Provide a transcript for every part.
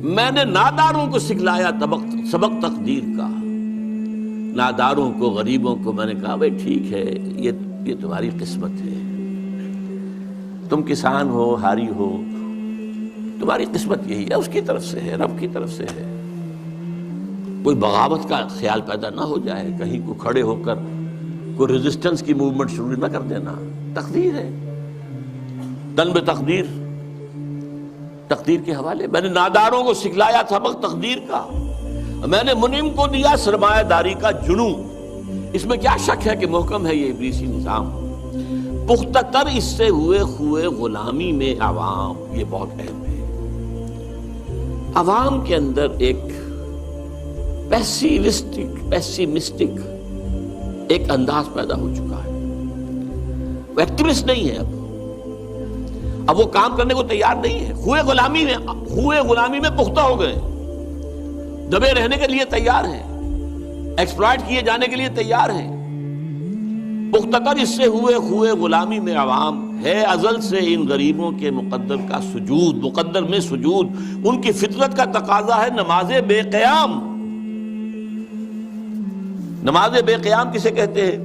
میں نے ناداروں کو سکھلایا سبق تقدیر کا. ناداروں کو، غریبوں کو میں نے کہا بھائی ٹھیک ہے، یہ تمہاری قسمت ہے، تم کسان ہو، ہاری ہو، تمہاری قسمت یہی ہے، اس کی طرف سے ہے، رب کی طرف سے ہے. کوئی بغاوت کا خیال پیدا نہ ہو جائے، کہیں کو کھڑے ہو کر کوئی ریزسٹنس کی موومنٹ شروع نہ کر دینا. تقدیر ہے، تن بے تقدیر، تقدیر کے حوالے. میں نے ناداروں کو سکھلایا سبق تقدیر کا، میں نے منعم کو دیا سرمایہ داری کا جنوں. اس میں کیا شک ہے کہ محکم ہے یہ ابلیسی نظام. پختہ تر اس سے ہوئے خوئے غلامی میں عوام، یہ بہت اہم ہے. عوام کے اندر ایک پیسیمسٹک ایک انداز پیدا ہو چکا ہے. وہ ایکٹیوسٹ نہیں ہے، اب وہ کام کرنے کو تیار نہیں ہے. خوئے غلامی میں پختہ ہو گئے، دبے رہنے کے لیے تیار ہیں، ایکسپلائٹ کیے جانے کے لیے تیار ہیں. پختہ تر اس سے ہوئے خوئے غلامی میں عوام ہے ازل سے ان غریبوں کے مقدر کا سجود. مقدر میں سجود ان کی فطرت کا تقاضا ہے. نماز بے قیام، نماز بے قیام کسے کہتے ہیں؟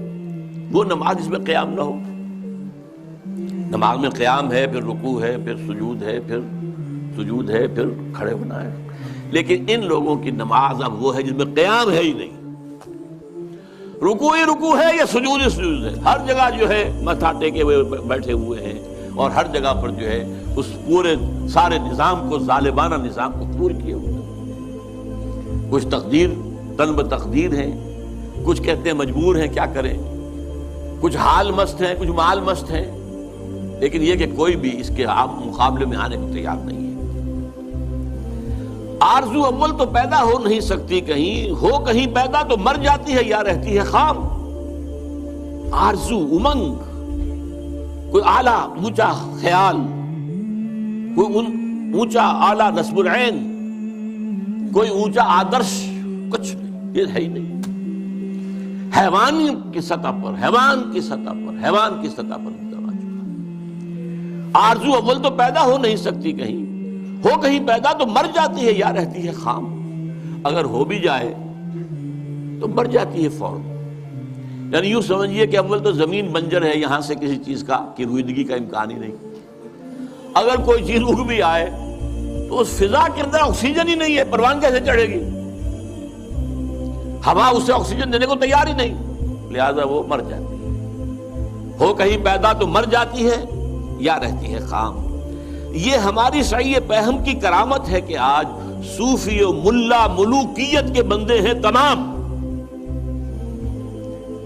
وہ نماز جس میں قیام نہ ہو. نماز میں قیام ہے، پھر رکوع ہے، پھر سجود ہے، پھر سجود ہے، پھر کھڑے ہونا ہے. لیکن ان لوگوں کی نماز اب وہ ہے جس میں قیام ہے ہی نہیں. رکوع ہی رکوع ہے یا سجود ہی سجود ہے. ہر جگہ جو ہے ماتھا ٹیکے ہوئے بیٹھے ہوئے ہیں، اور ہر جگہ پر جو ہے اس پورے سارے نظام کو، ظالمانہ نظام کو پور کیے ہوئے ہیں. کچھ تقدیر تن بتقدیر ہیں، کچھ کہتے ہیں مجبور ہیں، کیا کریں. کچھ حال مست ہیں، کچھ مال مست ہیں. لیکن یہ کہ کوئی بھی اس کے مقابلے میں آنے کو تیار نہیں ہے. آرزو اول تو پیدا ہو نہیں سکتی کہیں، ہو کہیں پیدا تو مر جاتی ہے یا رہتی ہے خام. آرزو، امنگ، کوئی اعلیٰ اونچا خیال، کوئی اونچا اعلیٰ نصب العین، کوئی اونچا آدرش، کچھ نہیں، یہ ہے ہی نہیں. حیوان کی سطح پر آرزو اول تو پیدا ہو نہیں سکتی کہیں، ہو کہیں پیدا تو مر جاتی ہے یا رہتی ہے خام. اگر ہو بھی جائے تو مر جاتی ہے فوراً. یعنی یوں سمجھیے کہ اول تو زمین بنجر ہے، یہاں سے کسی چیز کی رویدگی کا امکان ہی نہیں. اگر کوئی چیز اگ بھی آئے تو اس فضا کے اندر آکسیجن ہی نہیں ہے، پروان کیسے چڑھے گی؟ ہوا اسے آکسیجن دینے کو تیار ہی نہیں، لہذا وہ مر جاتی ہے. ہو کہیں پیدا تو مر جاتی ہے یا رہتی ہے خام. یہ ہماری صحیح پہم کی کرامت ہے کہ آج صوفی و ملا ملوکیت کے بندے ہیں تمام.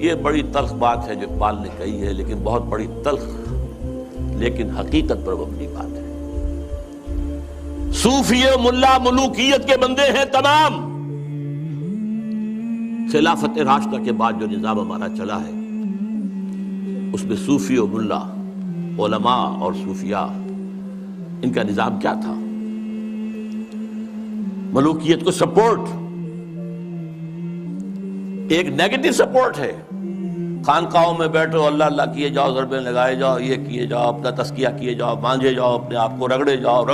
یہ بڑی تلخ بات ہے جو اقبال نے کہی ہے، لیکن بہت بڑی تلخ لیکن حقیقت پر مبنی بات ہے. صوفی و ملا ملوکیت کے بندے ہیں تمام. خلافت راشدہ کے بعد جو نظام ہمارا چلا ہے اس میں صوفی و ملا، علماء اور صوفیاء، ان کا نظام کیا تھا؟ ملوکیت کو سپورٹ، ایک نیگیٹو سپورٹ ہے. خانقاہوں میں بیٹھو، اللہ اللہ کیے جاؤ، ضربیں لگائے جاؤ، یہ کیے جاؤ، اپنا تزکیہ کیے جاؤ، مانجے جاؤ اپنے آپ کو، رگڑے جاؤ،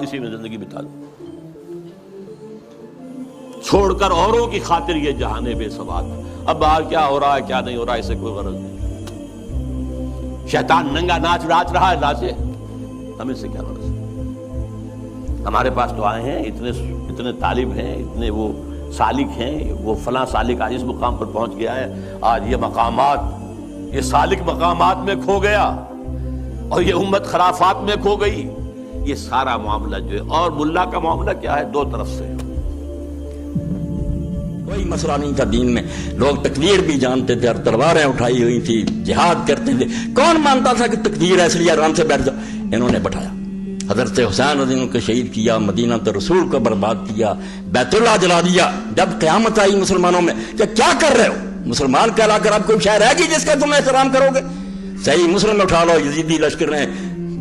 اسی میں زندگی بتا دو. چھوڑ کر اوروں کی خاطر یہ جہان بے سواد. اب باہر کیا ہو رہا ہے کیا نہیں ہو رہا ہے اسے کوئی غرض نہیں. شیطان ننگا ناچ رہا ہے، ناچے، ہمیں سے کیا غرض. ہمارے پاس تو آئے ہیں اتنے طالب ہیں، اتنے وہ سالک ہیں، وہ فلاں سالک آج اس مقام پر پہنچ گیا ہے، آج یہ مقامات، یہ سالک مقامات میں کھو گیا اور یہ امت خرافات میں کھو گئی. یہ سارا معاملہ جو ہے، اور ملا کا معاملہ کیا ہے؟ دو طرف سے. کوئی مسئلہ نہیں تھا دین میں. لوگ تقدیر بھی جانتے تھے اور تلواریں اٹھائی ہوئی تھی، جہاد کرتے تھے. کون مانتا تھا کہ تقدیر ہے اس لیے آرام سے بیٹھ جاؤ؟ انہوں نے بٹھایا. حضرت حسین رضی اللہ عنہ کو شہید کیا، مدینہ تو رسول کو برباد کیا، بیت اللہ جلا دیا. جب قیامت آئی مسلمانوں میں کہ کیا کر رہے ہو؟ مسلمان کہلا کر اب کوئی شہر ہے گی جس کا تم احترام کرو گے؟ صحیح مسلم اٹھا لو، یزیدی لشکر نے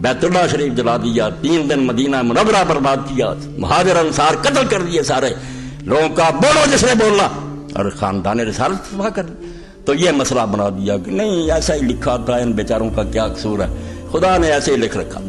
بیت اللہ شریف جلا دیا، 3 دن مدینہ منورہ برباد کیا، مہاجر انصار قتل کر دیے سارے لوگوں کا. بولو جس نے بولنا، اور خاندان رسالت تباہ کر دی. تو یہ مسئلہ بنا دیا کہ نہیں ایسا ہی لکھا تھا، ان بیچاروں کا کیا قصور ہے، خدا نے ایسے ہی لکھ رکھا.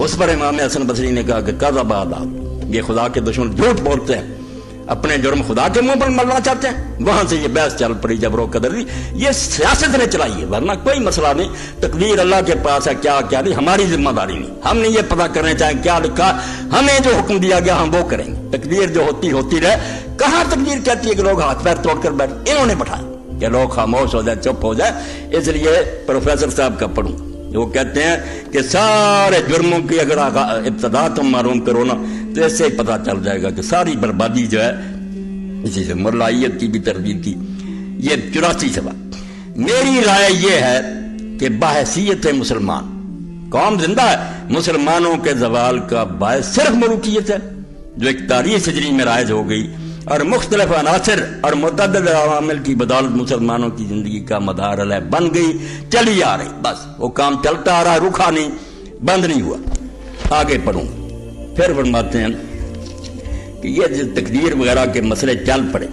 اس پر امام حسن بصری نے کہا کہ کذب آداب، یہ خدا کے دشمن جھوٹ بولتے ہیں، اپنے جرم خدا کے منہ پر ملنا چاہتے ہیں۔ وہاں سے یہ بحث چل پڑی جبر و قدر دی، یہ سیاست نے چلائی ہے، ورنہ کوئی مسئلہ نہیں۔ تقدیر اللہ کے پاس ہے، کیا کیا نہیں، ہماری ذمہ داری نہیں۔ ہم نے یہ پتہ کرنا چاہیں کیا لکھا، ہمیں جو حکم دیا گیا ہم وہ کریں گے۔ تقدیر جو ہوتی رہے۔ کہاں تقدیر کہتی ہے کہ لوگ ہاتھ پیر توڑ کر بیٹھ، انہوں نے بٹھایا کہ لوگ خاموش ہو جائے، چپ ہو جائے۔ اس لیے پروفیسر صاحب کا پڑھوں، وہ کہتے ہیں کہ سارے جرموں کی اگر ابتدا تم معلوم کرو نا تو اس سے ہی پتہ چل جائے گا کہ ساری بربادی جو ہے اسی سے مرلائیت کی بھی تردید کی۔ یہ 84 سبق۔ میری رائے یہ ہے کہ بحیثیت مسلمان قوم زندہ ہے، مسلمانوں کے زوال کا باعث صرف ملوکیت ہے جو 41 ہجری میں رائج ہو گئی، اور مختلف عناصر اور متعدد عوامل کی بدولت مسلمانوں کی زندگی کا مدار علیہ بن گئی، چلی آ رہی، بس وہ کام چلتا آ رہا ہے، رکا نہیں، بند نہیں ہوا۔ آگے پڑھوں، پھر فرماتے ہیں کہ یہ جو تقدیر وغیرہ کے مسئلے چل پڑے،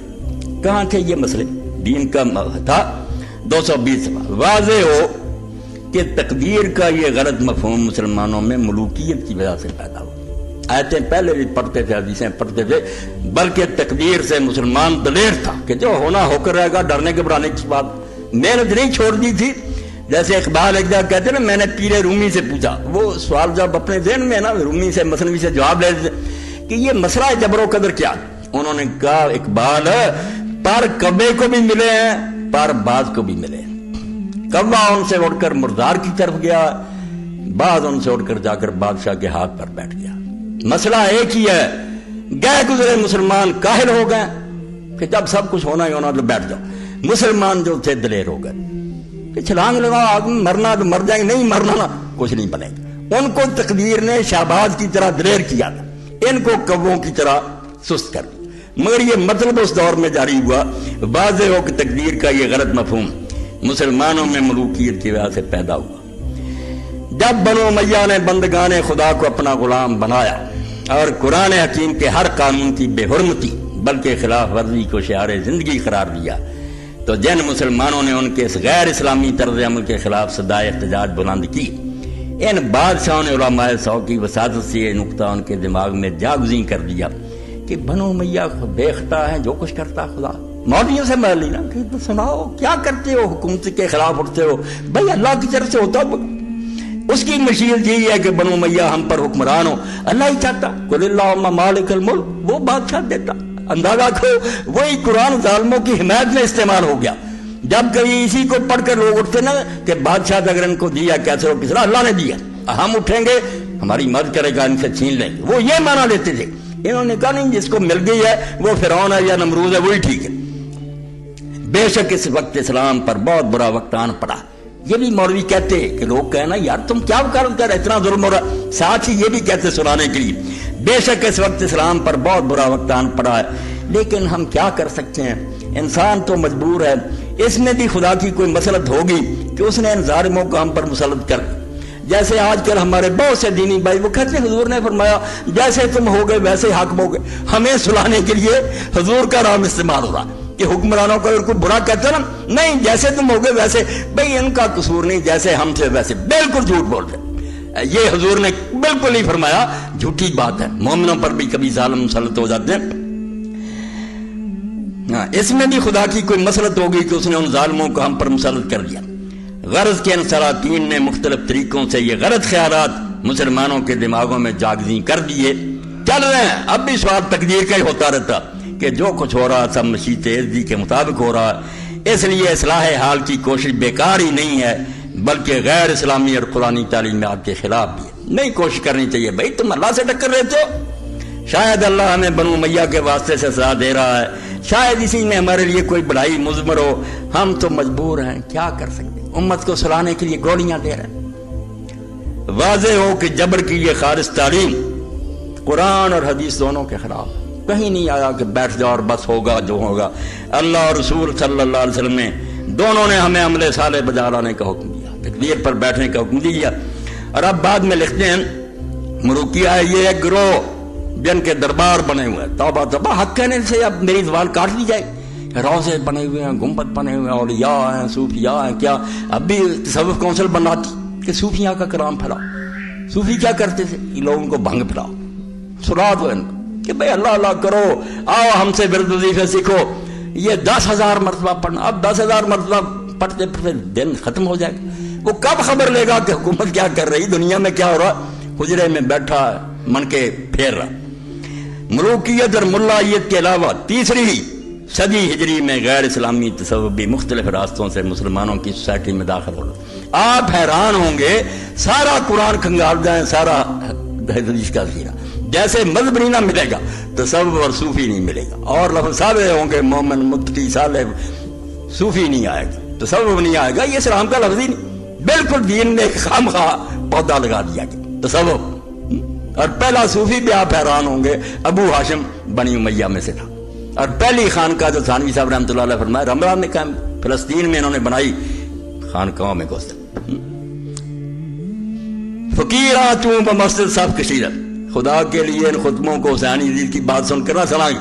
کہاں تھے یہ مسئلے؟ دین کا تھا 220 واضح ہو کہ تقدیر کا یہ غلط مفہوم مسلمانوں میں ملوکیت کی وجہ سے پیدا ہوا۔ آیتیں پہلے بھی پڑھتے تھے، حدیثیں پڑھتے تھے، بلکہ تقدیر سے مسلمان دلیر تھا کہ جو ہونا ہو کر رہے گا، ڈرنے گھبرانے کی بات محنت نہیں چھوڑ دی تھی۔ جیسے اقبال ایک جگہ کہتے ہیں نا، میں نے پیر رومی سے پوچھا، وہ سوال جب اپنے ذہن میں نا رومی سے مثنوی سے جواب لے دیتے کہ یہ مسئلہ جبر و قدر کیا؟ انہوں نے کہا اقبال پر کعبے کو بھی ملے ہیں، پر باز کو بھی ملے ہیں۔ کعبہ ان سے اٹھ کر مردار کی طرف گیا، باز ان سے اٹھ کر جا کر بادشاہ کے ہاتھ پر بیٹھ گیا۔ مسئلہ ایک ہی ہے، گئے گزرے مسلمان کاہل ہو گئے کہ جب سب کچھ ہونا ہی ہونا تو بیٹھ جاؤ۔ مسلمان جو تھے دلیر ہو گئے کہ چھلانگ لگاؤ، آدمی مرنا تو مر جائیں گے، نہیں مرنا نا کچھ نہیں بنے گا۔ ان کو تقدیر نے شہباز کی طرح دلیر کیا تھا، ان کو کبوں کی طرح سست کر دیا۔ مگر یہ مطلب اس دور میں جاری ہوا، واضح ہو کہ تقدیر کا یہ غلط مفہوم مسلمانوں میں ملوکیت کی وجہ سے پیدا ہوا۔ جب بنو امیہ نے بندگان خدا کو اپنا غلام بنایا اور قرآن حکیم کے ہر قانون کی بے حرمتی بلکہ خلاف ورزی کو شعار زندگی قرار دیا، تو جن مسلمانوں نے ان کے اس غیر اسلامی طرز عمل کے خلاف صدائے احتجاج بلند کی، ان بادشاہوں نے علماء سو کی وساطت سے یہ نقطہ ان کے دماغ میں جاگزیں کر دیا کہ بنو امیہ بے خطا ہے، جو کچھ کرتا خدا۔ مولویوں سے میں لینا کہ تو سناؤ کیا کرتے ہو، حکومت کے خلاف اٹھتے ہو؟ بھائی اللہ کی طرف سے ہوتا، اس کی مشیت یہی ہے کہ بنو امیہ ہم پر حکمران ہو، اللہ ہی چاہتا، قل اللہم مالک الملک، وہ بادشاہ دیتا۔ اندازہ کرو وہی قرآن ظالموں کی حمایت میں استعمال ہو گیا۔ جب کبھی اسی کو پڑھ کر لوگ اٹھتے نا کہ بادشاہ اگر ان کو دیا کیسے ہو، کس طرح اللہ نے دیا، ہم اٹھیں گے ہماری مدد کرے گا، ان سے چھین لیں گے، وہ یہ مانا لیتے تھے۔ انہوں نے کہا نہیں، جس کو مل گئی ہے وہ فرعون ہے یا نمرود ہے، وہی ٹھیک ہے۔ بے شک اس وقت اسلام پر بہت برا وقت آن پڑا۔ یہ بھی مولوی کہتے کہ لوگ کہنا یار تم کیا وکالت کر رہے، اتنا ظلم ہو رہا، ساتھ ہی یہ بھی کہتے سنانے کے لیے بے شک اس وقت اسلام پر بہت برا وقت آن پڑا ہے، لیکن ہم کیا کر سکتے ہیں، انسان تو مجبور ہے۔ اس میں بھی خدا کی کوئی مسلط ہوگی کہ اس نے ان ظالموں کو ہم پر مسلط کر، جیسے آج کل ہمارے بہت سے دینی بھائی وہ کہتے ہیں حضور نے فرمایا جیسے تم ہو گئے ویسے حاکم ہو گئے، ہمیں سلانے کے لیے حضور کا نام استعمال ہو رہا کہ حکمرانوں کو ان کو برا کہتے نا، نہیں جیسے تم ہو گئے ویسے، بھئی ان کا قصور نہیں، جیسے ہم تھے ویسے، بالکل جھوٹ بول رہے۔ یہ حضور نے بالکل نہیں فرمایا، جھوٹی بات ہے، مومنوں پر بھی کبھی ظالم مسلط ہو جاتے ہیں۔ اس میں بھی خدا کی کوئی مسلط ہوگی کہ اس نے ان ظالموں کو ہم پر مسلط کر دیا۔ غرض کے ان سلاطین نے مختلف طریقوں سے یہ غلط خیالات مسلمانوں کے دماغوں میں جاگزیں کر دیے، چل رہے ہیں۔ اب بھی سوال تقدیر کا ہی ہوتا رہتا کہ جو کچھ ہو رہا سب مشیت عزی کے مطابق ہو رہا ہے، اس لیے اصلاح حال کی کوشش بیکار ہی نہیں ہے، بلکہ غیر اسلامی اور قرآنی تعلیمات کے خلاف بھی ہے۔ نہیں کوشش کرنی چاہیے، بھائی تم اللہ سے ٹکر لیتے ہو، شاید اللہ ہمیں بنو امیہ کے واسطے سے سزا دے رہا ہے، شاید اسی میں ہمارے لیے کوئی بڑائی مضمر ہو، ہم تو مجبور ہیں، کیا کر سکتے، امت کو سلانے کے لیے گولیاں دے رہے ہیں۔ واضح ہو کہ جبر کی یہ خالص تعلیم قرآن اور حدیث دونوں کے خلاف، کہیں نہیں آیا کہ بیٹھ جاؤ اور بس ہوگا جو ہوگا۔ اللہ اور رسول صلی اللہ علیہ وسلم نے دونوں نے ہمیں عمل صالح بجا لانے کا حکم دیا، تقدیر پر بیٹھنے کا حکم دیا۔ اور اب بعد میں لکھتے ہیں مروکیہ ہے یہ ایک گروہ جن کے دربار بنے ہوئے ہیں، توبہ توبہ، حق کہنے سے اب میری زبان کاٹ دی جائے، روزے بنے ہوئے ہیں، گنبد بنے ہوئے ہیں، اولیاء ہیں، صوفیاء ہیں، کیا اب بھی تصوف کونسل بناتی کہ صوفیاء کا کلام پھیلاؤ، صوفی کیا کرتے تھے؟ ان لوگوں کو بھنگ پلاؤ، سنا دو ان کو کہ بھائی اللہ اللہ کرو، آؤ ہم سے ورد وظیفے سیکھو، یہ 10,000 مرتبہ پڑھنا، اب 10,000 مرتبہ پڑھتے پڑھتے دن ختم ہو جائے گا، وہ کب خبر لے گا کہ حکومت کیا کر رہی، دنیا میں کیا ہو رہا، حجرے میں بیٹھا من کے پھیر رہا۔ ملوکیت اور ملائیت کے علاوہ تیسری صدی ہجری میں غیر اسلامی تصوف بھی مختلف راستوں سے مسلمانوں کی سوسائٹی میں داخل ہو رہا۔ آپ حیران ہوں گے، سارا قرآن کھنگال جائیں، سارا حدیث کا سیرہ، جیسے مذہب نہیں نہ ملے گا تصوف اور صوفی نہیں ملے گا، اور لفظ صالح ہوں گے، مومن متقی صالح، صوفی نہیں آئے گا، تصوف نہیں آئے گا، یہ اسلام کا لفظ ہی نہیں، بالکل دین نے خام خواہ پودا لگا دیا گیا تصوف۔ اور پہلا صوفی بھی آپ حیران ہوں گے ابو ہاشم بنی امیہ میں سے تھا، اور پہلی خانقاہ جو تھانوی صاحب رحمۃ اللہ علیہ فرمائے رمضان میں قائم فلسطین میں انہوں نے بنائی، خانقاہوں میں گھس فقیراں چوں بمسجد سب کشیدت، خدا کے لیے ان خطبوں کو حسینی دین کی بات سن کر نہ سنائیں،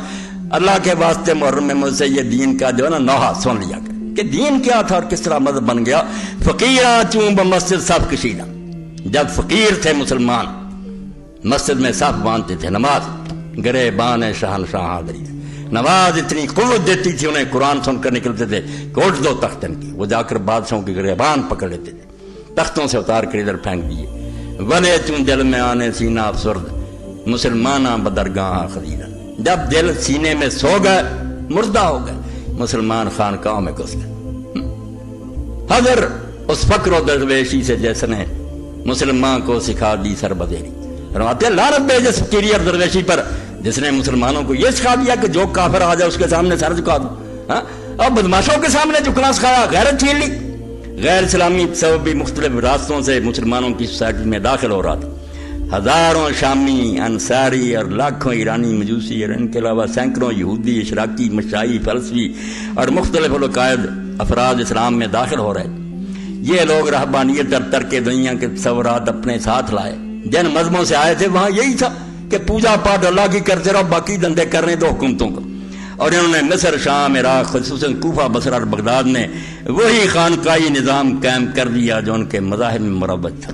اللہ کے واسطے محرم میں مجھ سے یہ دین کا جو ہے نا نوحہ سن لیا کر کہ دین کیا تھا اور کس طرح مذہب بن گیا۔ فقیراں چوں بمسجد سب کشیدت، جب فقیر تھے مسلمان مسجد میں صف باندھتے تھے، نماز گرے بان شہنشاہ حاضری، نماز اتنی قوت دیتی تھی انہیں، قرآن سن کر نکلتے تھے کہ اٹھ دو تخت ان کی، وہ جا کر بادشاہوں کے گریبان پکڑ لیتے تھے، تختوں سے اتار کر ادھر پھینک دیے۔ ولے چون دل میں آنے سینہ افسرد مسلمانہ بدرگاہ خریدا، جب دل سینے میں سو گئے مردہ ہو گئے، مسلمان خانقاہوں میں گھس گئے۔ حضر اس فقر و درویشی سے جس نے مسلمان کو سکھا دی سر بدیری، فرماتے ہیں لعنت بھیجے اس فقیری اور درویشی پر جس نے مسلمانوں کو یہ سکھا دیا کہ جو کافر آ جائے اس کے سامنے سر جھکا دو، اور بدماشوں کے سامنے جھکنا سکھایا، غیرت چھین لی۔ غیر اسلامی تصوف بھی مختلف راستوں سے مسلمانوں کی سوسائٹی میں داخل ہو رہا تھا، ہزاروں شامی، انصاری اور لاکھوں ایرانی مجوسی اور ان کے علاوہ سینکڑوں یہودی، اشراقی، مشائی، فلسفی اور مختلف العقائد افراد اسلام میں داخل ہو رہے۔ یہ لوگ رہبانیت اور ترک دنیا کے تصورات اپنے ساتھ لائے، جن مذہبوں سے آئے تھے وہاں یہی تھا کہ پوجا پاٹ اللہ کی کرتے رہو، باقی دندے کرنے دو حکومتوں کو، اور انہوں نے مصر، شام، عراق، خصوصاً کوفہ، بصرہ اور بغداد میں وہی خانقاہی نظام قائم کر دیا جو ان کے مذاہب میں مروج تھا۔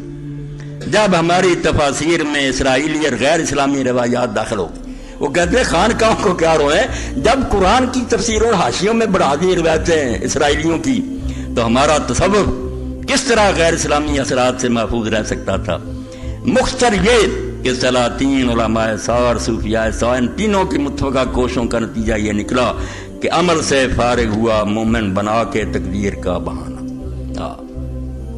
جب ہماری تفاسیر میں اسرائیلی اور غیر اسلامی روایات داخل ہو گئی، وہ کہتے ہیں خانقاہوں کو کیا روئے، جب قرآن کی تفسیر اور حاشیوں میں بڑھا دی روایتیں اسرائیلیوں کی، تو ہمارا تصور کس طرح غیر اسلامی اثرات سے محفوظ رہ سکتا تھا۔ مختصر یہ کہ سلاطین، علماء سار، صوفیاء سار، ان تینوں کی متفقہ کوششوں کا نتیجہ یہ نکلا کہ عمل سے فارغ ہوا مومن بنا کے تقدیر کا بہانہ،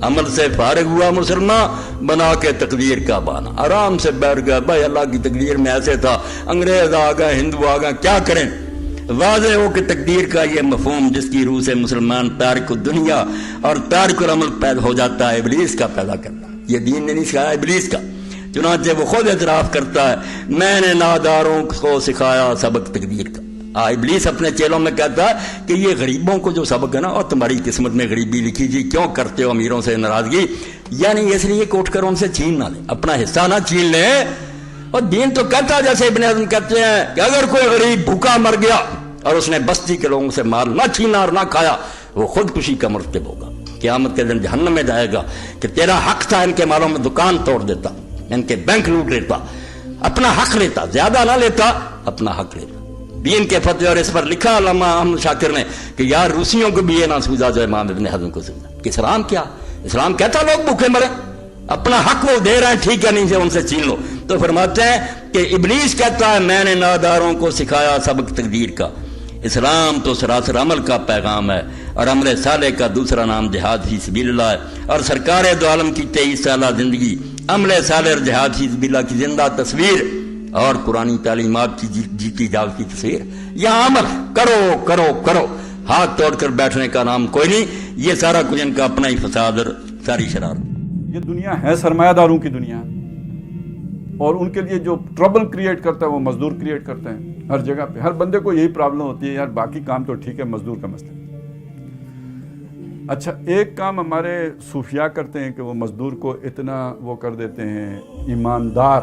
عمل سے فارغ ہوا مسلمان بنا کے تقدیر کا بہانہ، آرام سے بیٹھ گیا، بھائی اللہ کی تقدیر میں ایسے تھا، انگریز آ گئے، ہندو آ گئے، کیا کریں۔ واضح ہو کہ تقدیر کا یہ مفہوم جس کی روح سے مسلمان تارک الدنیا اور تارک العمل پیدا ہو جاتا ہے، ابلیس کا پیدا کرنا، یہ دین نے نہیں سکھایا، ابلیس کا۔ چنانچہ وہ خود اعتراف کرتا ہے، میں نے ناداروں کو سکھایا سبق تقدیر کا۔ ابلیس اپنے چیلوں میں کہتا ہے کہ یہ غریبوں کو جو سبق ہے نا، اور تمہاری قسمت میں غریبی لکھی تھی، کیوں کرتے ہو امیروں سے ناراضگی، یعنی اس لیے کہ اٹھ کر ان سے چھین نہ لے، اپنا حصہ نہ چھین لے۔ اور دین تو کہتا ہے، جیسے ابن حزم کہتے ہیں کہ اگر کوئی غریب بھوکا مر گیا اور اس نے بستی کے لوگوں سے مال نہ چھینا اور نہ کھایا، وہ خودکشی کا مرتکب ہوگا، قیامت کے دن جہنم میں جائے گا کہ تیرا حق تھا، ان کے مالوں میں دکان توڑ دیتا، ان کے بینک لوٹ لیتا، اپنا حق لیتا، زیادہ نہ لیتا، اپنا حق لیتا۔ دین کے فتوے اور اس پر لکھا علامہ احمد شاکر نے کہ یار روسیوں کو بھی یہ نہ سوجا جو امام ابن حزم کو سوجا کہ اسلام کیا، اسلام کہتا لوگ بھوکے مرے، اپنا حق وہ دے رہے ہیں، ٹھیک ہے، نہیں سے ان سے چھین لو۔ تو فرماتے ہیں کہ ابلیس کہتا ہے میں نے ناداروں کو سکھایا سبق تقدیر کا۔ اسلام تو سراسر عمل کا پیغام ہے، اور عمل صالح کا دوسرا نام جہاد فی سبیل اللہ ہے، اور سرکار دو عالم کی 23 سالہ زندگی عمل صالح اور جہاد فی سبیل اللہ کی زندہ تصویر اور قرآنی تعلیمات کی جیتی جاگتی تصویر۔ یہاں عمل کرو کرو کرو، ہاتھ توڑ کر بیٹھنے کا نام کوئی نہیں، یہ سارا کچھ ان کا اپنا ہی فساد اور ساری شرارت۔ یہ دنیا ہے سرمایہ داروں کی دنیا، اور ان کے لیے جو ٹربل کریٹ کرتا ہے وہ مزدور کریٹ کرتے ہیں ہر جگہ پہ۔ ہر بندے کو یہی پرابلم ہوتی ہے، یار باقی کام تو ٹھیک ہے، مزدور کا مسئلہ۔ اچھا، ایک کام ہمارے صوفیاء کرتے ہیں کہ وہ مزدور کو اتنا وہ کر دیتے ہیں ایماندار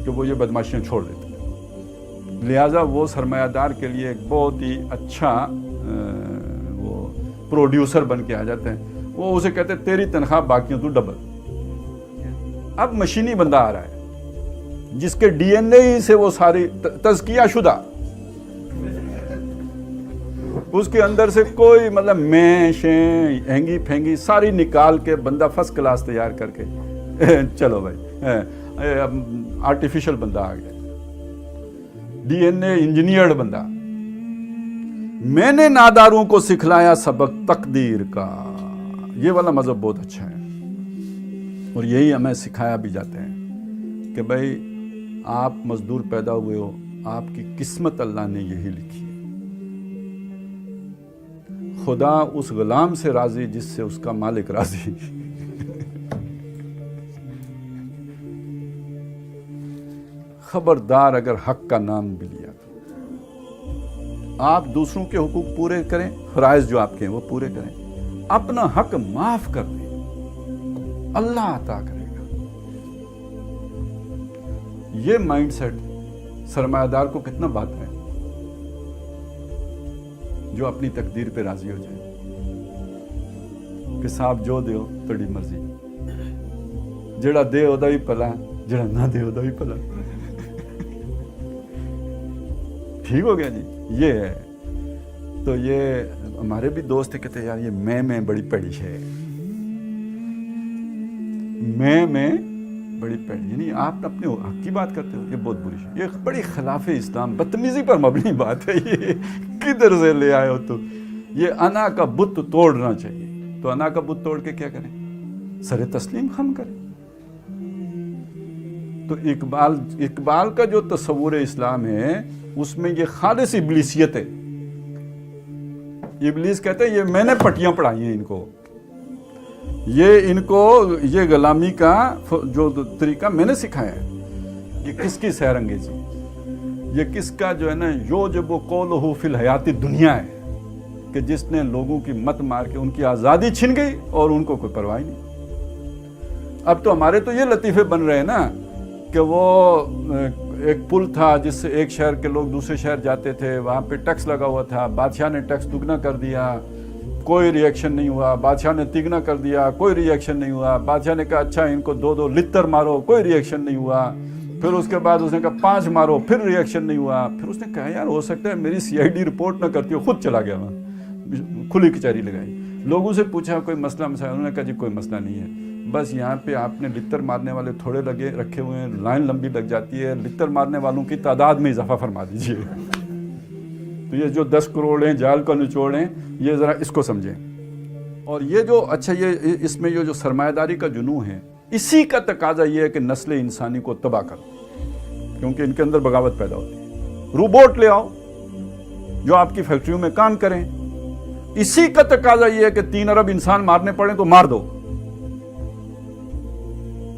کہ وہ یہ بدماشیاں چھوڑ دیتے ہیں، لہٰذا وہ سرمایہ دار کے لیے ایک بہت ہی اچھا وہ پروڈیوسر بن کے آ جاتے ہیں۔ وہ اسے کہتے ہیں تیری تنخواہ باقیوں تو ڈبل۔ اب مشینی بندہ آ رہا ہے جس کے ڈی این اے سے وہ ساری تزکیہ شدہ، اس کے اندر سے کوئی مطلب میں شیں ہینگی پھینگی ساری نکال کے بندہ فرسٹ کلاس تیار کر کے چلو بھائی آرٹیفیشل بندہ آ گیا، ڈی این اے انجینئرڈ بندہ۔ میں نے ناداروں کو سکھلایا سبق تقدیر کا، یہ والا مذہب بہت اچھا ہے، اور یہی ہمیں سکھایا بھی جاتے ہیں کہ بھائی آپ مزدور پیدا ہوئے ہو، آپ کی قسمت اللہ نے یہی لکھی ہے۔ خدا اس غلام سے راضی جس سے اس کا مالک راضی۔ خبردار اگر حق کا نام بھی لیا تو آپ دوسروں کے حقوق پورے کریں، فرائض جو آپ کے ہیں وہ پورے کریں، اپنا حق معاف کر دیں، اللہ عطا کرے گا۔ یہ مائنڈ سیٹ سرمایہ دار کو کتنا بات ہے جو اپنی تقدیر پہ راضی ہو جائے کہ صاحب جو دیو تڑی مرضی، جڑا دے اودا ہی پلا، جڑا نہ دے اودا ہی پلا۔ ٹھیک ہو گیا جی، یہ ہے۔ تو یہ ہمارے بھی دوست کہتے ہیں یار یہ میں بڑی پیڑی ہے، میں بڑی پیڑی، یعنی آپ اپنے حق کی بات کرتے ہو، یہ بہت بری ہے، یہ بڑی خلاف اسلام بدتمیزی پر مبنی بات ہے۔ یہ کدھر سے لے آئے ہو؟ تو یہ انا کا بت توڑنا چاہیے۔ تو انا کا بت توڑ کے کیا کریں؟ سر تسلیم خم کریں۔ تو اقبال کا جو تصور اسلام ہے اس میں یہ خالص ابلیسیت ہے۔ ابلیس کہتے ہیں یہ میں نے پٹیاں پڑھائی ہیں ان کو، یہ غلامی کا جو طریقہ میں نے سکھایا ہے۔ یہ کس کی سیر انگیزی، یہ کس کا جو ہے نا یوجب قولہ فی الحیات دنیا ہے کہ جس نے لوگوں کی مت مار کے ان کی آزادی چھن گئی اور ان کو کوئی پرواہ نہیں۔ اب تو ہمارے تو یہ لطیفے بن رہے ہیں نا کہ وہ ایک پل تھا جس سے ایک شہر کے لوگ دوسرے شہر جاتے تھے، وہاں پہ ٹیکس لگا ہوا تھا، بادشاہ نے ٹیکس دگنا کر دیا، کوئی ری ایکشن نہیں ہوا، بادشاہ نے تگنا کر دیا، کوئی ری ایکشن نہیں ہوا، بادشاہ نے کہا اچھا ان کو 2 لتر مارو، کوئی ری ایکشن نہیں ہوا، پھر اس کے بعد اس نے کہا 5 مارو، پھر ری ایکشن نہیں ہوا، پھر اس نے کہا یار ہو سکتا ہے میری سی آئی ڈی رپورٹ نہ کرتی ہو، خود چلا گیا وہاں، کھلی کچہری لگائی، لوگوں سے پوچھا کوئی مسئلہ مسائل، انہوں نے کہا جی کوئی مسئلہ نہیں ہے، بس یہاں پہ آپ نے لتر مارنے والے تھوڑے رکھے ہوئے ہیں، لائن لمبی لگ جاتی ہے، لتر مارنے والوں کی تعداد میں اضافہ فرما دیجئے۔ تو یہ جو 10 کروڑ ہیں جال کا نچوڑ ہیں، یہ ذرا اس کو سمجھیں۔ اور یہ جو اچھا یہ اس میں یہ جو سرمایہ داری کا جنون ہے، اسی کا تقاضا یہ ہے کہ نسل انسانی کو تباہ کرو، کیونکہ ان کے اندر بغاوت پیدا ہوتی ہے۔ روبوٹ لے آؤ جو آپ کی فیکٹریوں میں کام کریں، اسی کا تقاضا یہ ہے کہ 3 ارب انسان مارنے پڑیں تو مار دو۔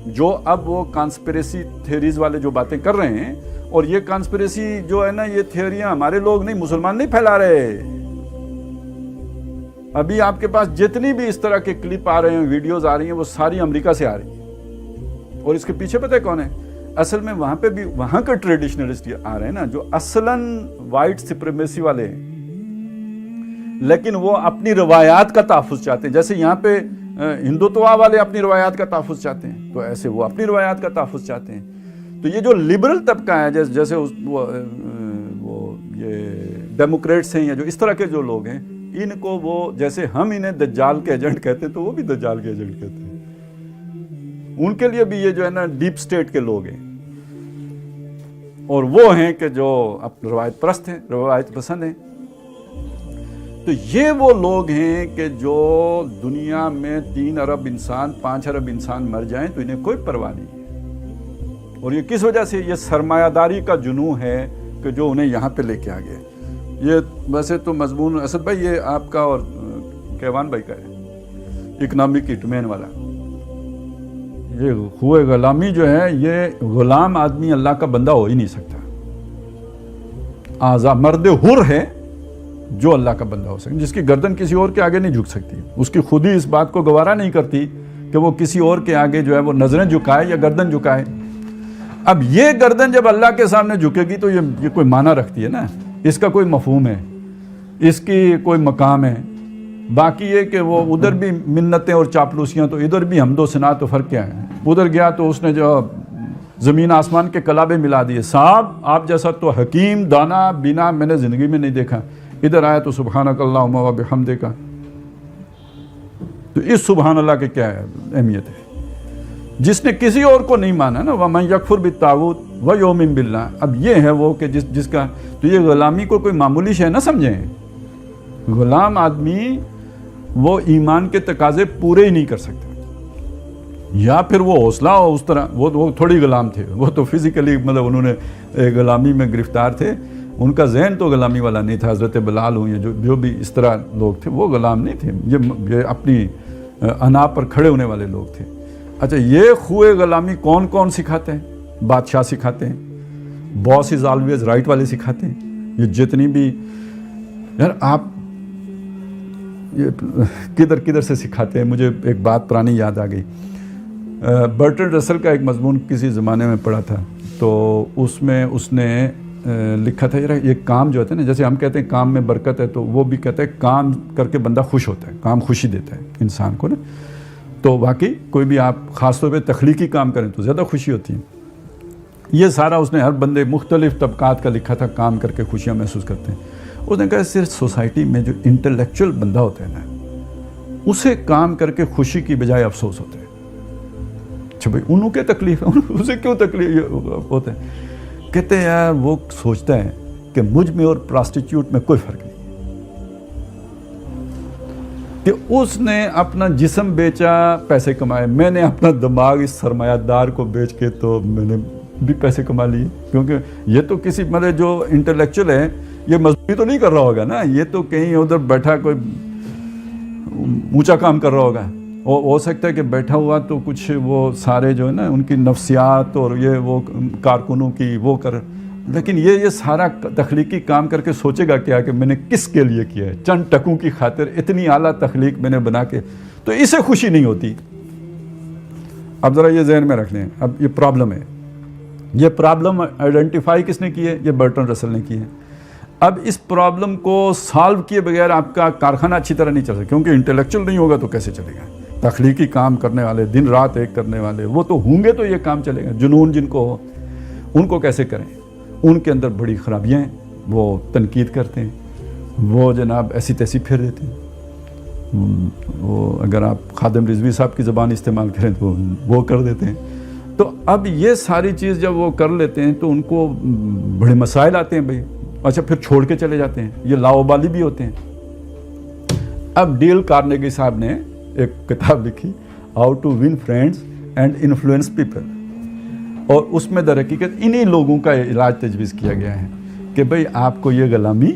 جو اب وہ کانسپریسی تھیریز والے جو باتیں کر رہے ہیں، اور یہ کانسپریسی جو ہے نا یہ تھیوریاں ہمارے لوگ نہیں، مسلمان نہیں پھیلا رہے۔ ابھی آپ کے پاس جتنی بھی اس طرح کے کلپ آ رہے ہیں، ویڈیوز آ رہی ہیں، وہ ساری امریکہ سے آ رہی ہیں، اور اس کے پیچھے پتہ ہے کون ہے؟ اصل میں وہاں پہ بھی وہاں کے ٹریڈیشنلسٹ آ رہے ہیں نا، جو اصلاً وائٹ سپریمیسی والے ہیں، لیکن وہ اپنی روایات کا تحفظ چاہتے ہیں۔ جیسے یہاں پہ ہندوتوا والے اپنی روایات کا تحفظ چاہتے ہیں، تو ایسے وہ اپنی روایات کا تحفظ چاہتے ہیں۔ تو یہ جو لبرل طبقہ ہے، جیسے وہ یہ ڈیموکریٹس ہیں یا جو اس طرح کے جو لوگ ہیں، ان کو وہ جیسے ہم انہیں دجال کے ایجنٹ کہتے ہیں تو وہ بھی دجال کے ایجنٹ کہتے ہیں۔ ان کے لیے بھی یہ جو ہے نا ڈیپ سٹیٹ کے لوگ ہیں، اور وہ ہیں کہ جو روایت پرست ہیں، روایت پسند ہیں۔ تو یہ وہ لوگ ہیں کہ جو دنیا میں 3 ارب انسان 5 ارب انسان مر جائیں تو انہیں کوئی پرواہ نہیں ہے۔ اور یہ کس وجہ سے؟ یہ سرمایہ داری کا جنون ہے کہ جو انہیں یہاں پہ لے کے آ گیا۔ یہ ویسے تو مضمون اسد بھائی یہ آپ کا اور کیوان بھائی کا ہے، اکنامک ہٹمین والا۔ یہ ہوئے غلامی جو ہے، یہ غلام آدمی اللہ کا بندہ ہو ہی نہیں سکتا۔ مرد حر ہے جو اللہ کا بندہ ہو سکتا، جس کی گردن کسی اور کے آگے نہیں جھک سکتی، اس کی خود ہی اس بات کو گوارا نہیں کرتی کہ وہ کسی اور کے آگے جو ہے وہ نظریں جھکائے یا گردن جھکائے۔ اب یہ گردن جب اللہ کے سامنے جھکے گی تو یہ کوئی معنی رکھتی ہے نا، اس کا کوئی مفہوم ہے، اس کی کوئی مقام ہے۔ باقی یہ کہ وہ ادھر بھی منتیں اور چاپلوسیاں، تو ادھر بھی حمد و ثنا، تو فرق کیا ہے؟ ادھر گیا تو اس نے جو زمین آسمان کے کلابے ملا دیے، صاحب آپ جیسا تو حکیم دانا بینا میں نے زندگی میں نہیں دیکھا، ادھر آیا تو سبحانک اللہم و بحمدک، تو اس سبحان اللہ کے کیا اہمیت ہے؟ جس نے کسی اور کو نہیں مانا نا، وَمَن يَكْفُرْ بِالطَّاغُوتِ وَيُؤْمِن بِاللَّهِ، اب یہ ہے وہ کہ جس کا، تو یہ غلامی کو کوئی معمولی شے نہ سمجھیں، غلام آدمی وہ ایمان کے تقاضے پورے ہی نہیں کر سکتا، یا پھر وہ حوصلہ ہو اس طرح، وہ تھوڑی غلام تھے، وہ تو فزیکلی مطلب انہوں نے غلامی میں گرفتار تھے، ان کا ذہن تو غلامی والا نہیں تھا، حضرت بلال ہوں یا جو بھی اس طرح لوگ تھے وہ غلام نہیں تھے، یہ اپنی انا پر کھڑے ہونے والے لوگ تھے۔ اچھا، یہ خوئے غلامی کون کون سکھاتے ہیں؟ بادشاہ سکھاتے ہیں، باس از آلویز رائٹ والے سکھاتے ہیں، یہ جتنی بھی، یار آپ یہ کدھر سے سکھاتے ہیں؟ مجھے ایک بات پرانی یاد آ گئی، برٹرڈ رسل کا ایک مضمون کسی زمانے میں پڑھا تھا، تو اس میں اس نے لکھا تھا، یار یہ کام جو ہوتا ہے نا، جیسے ہم کہتے ہیں کام میں برکت ہے، تو وہ بھی کہتا ہے کام کر کے بندہ خوش ہوتا ہے، کام خوشی دیتا ہے انسان کو نا، تو واقعی کوئی بھی آپ خاص طور پہ تخلیقی کام کریں تو زیادہ خوشی ہوتی ہے۔ یہ سارا اس نے ہر بندے مختلف طبقات کا لکھا تھا، کام کر کے خوشیاں محسوس کرتے ہیں۔ اس نے کہا صرف سوسائٹی میں جو انٹلیکچوئل بندہ ہوتا ہے نا، اسے کام کر کے خوشی کی بجائے افسوس ہوتا ہے۔ اچھا بھائی، انہوں کے تکلیف ہے، اسے کیوں تکلیف ہوتا ہے؟ کہتے ہیں یار وہ سوچتا ہے کہ مجھ میں اور پراسٹیٹیوٹ میں کوئی فرق نہیں، کہ اس نے اپنا جسم بیچا پیسے کمائے، میں نے اپنا دماغ اس سرمایہ دار کو بیچ کے تو میں نے بھی پیسے کما لیے، کیونکہ یہ تو کسی مطلب جو انٹلیکچوئل ہے یہ مزدوری تو نہیں کر رہا ہوگا نا، یہ تو کہیں ادھر بیٹھا کوئی اونچا کام کر رہا ہوگا، ہو سکتا ہے کہ بیٹھا ہوا تو کچھ وہ سارے جو ہے نا ان کی نفسیات اور یہ وہ کارکنوں کی وہ کر، لیکن یہ سارا تخلیقی کام کر کے سوچے گا کیا کہ میں نے کس کے لیے کیا ہے؟ چند ٹکوں کی خاطر اتنی اعلیٰ تخلیق میں نے بنا کے، تو اسے خوشی نہیں ہوتی۔ اب ذرا یہ ذہن میں رکھ لیں، اب یہ پرابلم ہے، یہ پرابلم آئیڈینٹیفائی کس نے کی ہے؟ یہ برٹرڈ رسل نے کی ہے۔ اب اس پرابلم کو سالو کیے بغیر آپ کا کارخانہ اچھی طرح نہیں چل سکتا، کیونکہ انٹلیکچوئل نہیں ہوگا تو کیسے چلے گا؟ تخلیقی کام کرنے والے، دن رات ایک کرنے والے، وہ تو ہوں گے تو یہ کام چلے گا۔ جنون جن کو ہو ان کو کیسے کریں؟ ان کے اندر بڑی خرابیاں ہیں، وہ تنقید کرتے ہیں، وہ جناب ایسی تیسی پھیر دیتے ہیں، وہ اگر آپ خادم رضوی صاحب کی زبان استعمال کریں تو وہ کر دیتے ہیں۔ تو اب یہ ساری چیز جب وہ کر لیتے ہیں تو ان کو بڑے مسائل آتے ہیں بھائی، اچھا پھر چھوڑ کے چلے جاتے ہیں، یہ لاوبالی بھی ہوتے ہیں۔ اب ڈیل کارنیگی صاحب نے ایک کتاب لکھی، how to win friends and influence people, اور اس میں در حقیقت انہی لوگوں کا علاج تجویز کیا گیا ہے کہ بھئی آپ کو یہ غلامی،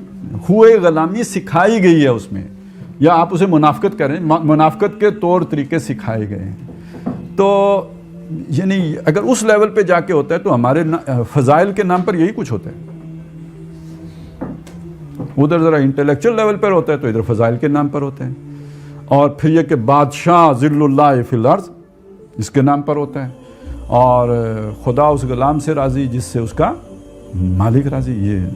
ہوئے غلامی سکھائی گئی ہے اس میں، یا آپ اسے منافقت کریں، منافقت کے طور طریقے سکھائے گئے ہیں۔ تو یعنی اگر اس لیول پہ جا کے ہوتا ہے تو ہمارے فضائل کے نام پر یہی کچھ ہوتا ہے، ادھر ذرا انٹلیکچوئل لیول پر ہوتا ہے تو ادھر فضائل کے نام پر ہوتا ہے، اور پھر یہ کہ بادشاہ ذل اللہ فی الارض اس کے نام پر ہوتا ہے، اور خدا اس غلام سے راضی جس سے اس کا مالک راضی، یہ